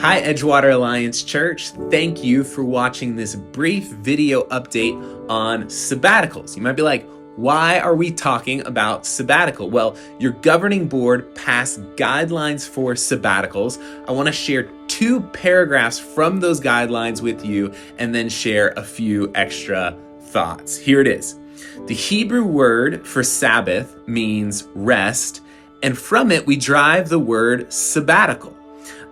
Hi, Edgewater Alliance Church. Thank you for watching this brief video update on sabbaticals. You might be like, why are we talking about sabbatical? Well, your governing board passed guidelines for sabbaticals. I want to share 2 paragraphs from those guidelines with you and then share a few extra thoughts. Here it is. The Hebrew word for Sabbath means rest, and from it we derive the word sabbatical.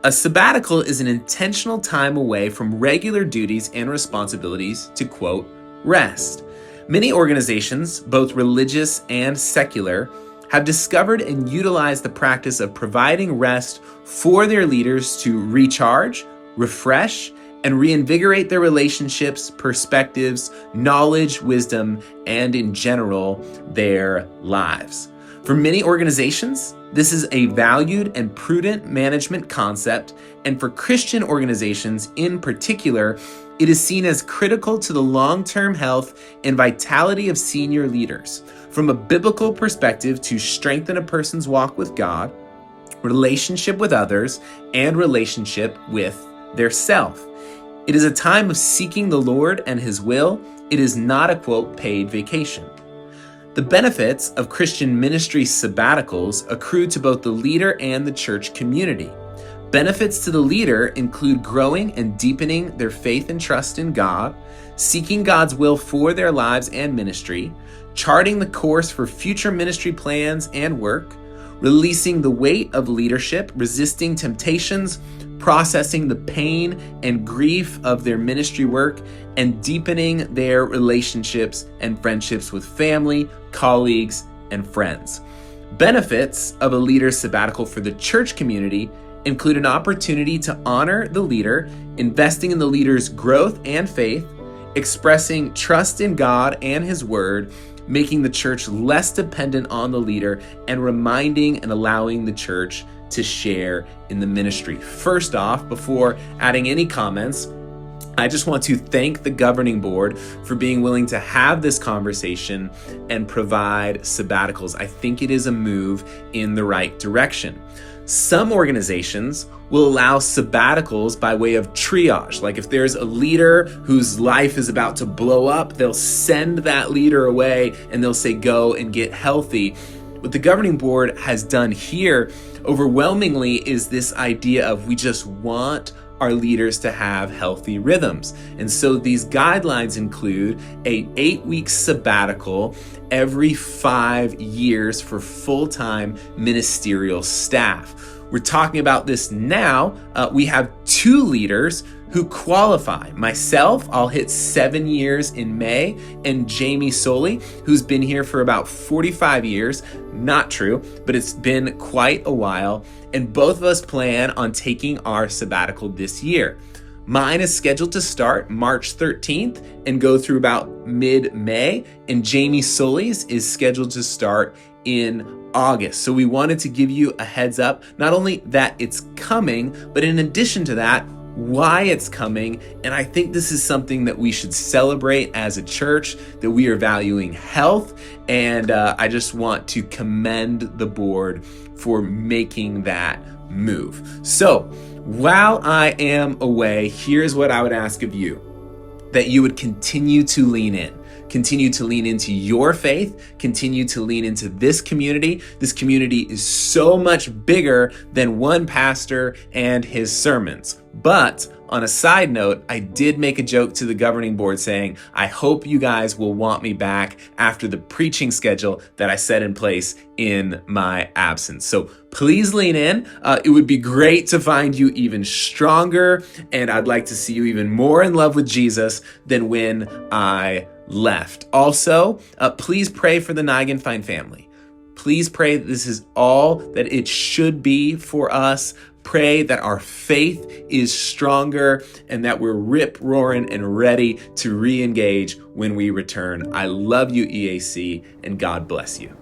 A sabbatical is an intentional time away from regular duties and responsibilities to, quote, rest. Many organizations, both religious and secular, have discovered and utilized the practice of providing rest for their leaders to recharge, refresh, and reinvigorate their relationships, perspectives, knowledge, wisdom, and in general, their lives. For many organizations, this is a valued and prudent management concept, and for Christian organizations in particular, it is seen as critical to the long-term health and vitality of senior leaders. From a biblical perspective, to strengthen a person's walk with God, relationship with others, and relationship with their self. It is a time of seeking the Lord and His will. It is not a, quote, paid vacation. The benefits of Christian ministry sabbaticals accrue to both the leader and the church community. Benefits to the leader include growing and deepening their faith and trust in God, seeking God's will for their lives and ministry, charting the course for future ministry plans and work, releasing the weight of leadership, resisting temptations, processing the pain and grief of their ministry work, and deepening their relationships and friendships with family, colleagues, and friends. Benefits of a leader's sabbatical for the church community include an opportunity to honor the leader, investing in the leader's growth and faith, expressing trust in God and His Word, making the church less dependent on the leader, and reminding and allowing the church to share in the ministry. First off, before adding any comments, I just want to thank the governing board for being willing to have this conversation and provide sabbaticals. I think it is a move in the right direction. Some organizations will allow sabbaticals by way of triage. Like if there's a leader whose life is about to blow up, they'll send that leader away and they'll say, go and get healthy. What the governing board has done here overwhelmingly is this idea of we just want our leaders to have healthy rhythms. And so these guidelines include a 8-week sabbatical every 5 years for full-time ministerial staff. We're talking about this now. We have 2 leaders who qualify. Myself, I'll hit 7 years in May, and Jamie Soley, who's been here for about 45 years. Not true, but it's been quite a while, and both of us plan on taking our sabbatical this year. Mine is scheduled to start March 13th and go through about mid-May, and Jamie Soley's is scheduled to start in August. So we wanted to give you a heads up, not only that it's coming, but in addition to that, why it's coming. And I think this is something that we should celebrate as a church, that we are valuing health. And I just want to commend the board for making that move. So while I am away, here's what I would ask of you: that you would continue to lean in. Continue to lean into your faith, continue to lean into this community. This community is so much bigger than one pastor and his sermons. But on a side note, I did make a joke to the governing board saying, I hope you guys will want me back after the preaching schedule that I set in place in my absence. So please lean in. It would be great to find you even stronger, and I'd like to see you even more in love with Jesus than when I left. Also, please pray for the Nigenfine family. Please pray that this is all that it should be for us. Pray that our faith is stronger and that we're rip-roaring and ready to re-engage when we return. I love you, EAC, and God bless you.